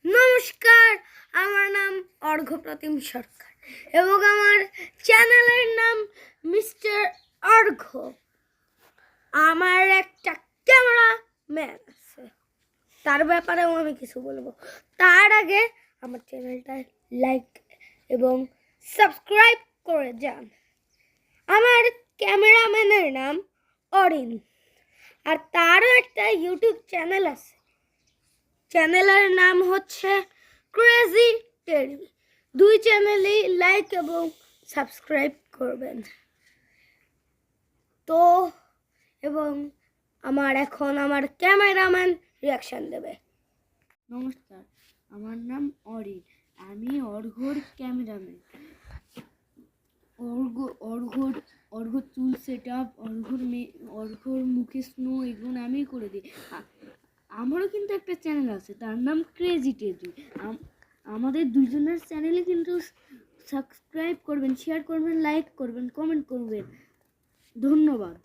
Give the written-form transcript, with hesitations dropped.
নমস্কার, আমার নাম অর্ঘ্যপ্রতিম সরকার এবং আমার চ্যানেলের নাম মিস্টার অর্ঘ্য। আমার একটা ক্যামেরাম্যান আছে, তার ব্যাপারেও আমি কিছু বলবো। তার আগে আমার চ্যানেলটা লাইক এবং সাবস্ক্রাইব করে যান। আমার ক্যামেরাম্যানের নাম অরিন, আর তারও একটা ইউটিউব চ্যানেল আছে। চ্যানেলের নাম হচ্ছে ক্রেজি টেরি। দুই চ্যানেলেই লাইক এবং সাবস্ক্রাইব করবেন। তো এবং এখন আমার ক্যামেরাম্যান রিয়াকশন দেবে। নমস্কার, আমার নাম অরিন, আমি অর্ঘ্যর ক্যামেরাম্যান। অর্ঘ্য চুল সেট আপ, অর্ঘ্যর মুখে স্নো এগুলো আমি করে দিই। আমারও কিন্তু একটা চ্যানেল আছে, তার নাম ক্রেজি টেডি। আমাদের দুজনের চ্যানেলে কিন্তু সাবস্ক্রাইব করবেন, শেয়ার করবেন, লাইক করবেন, কমেন্ট করবেন। ধন্যবাদ।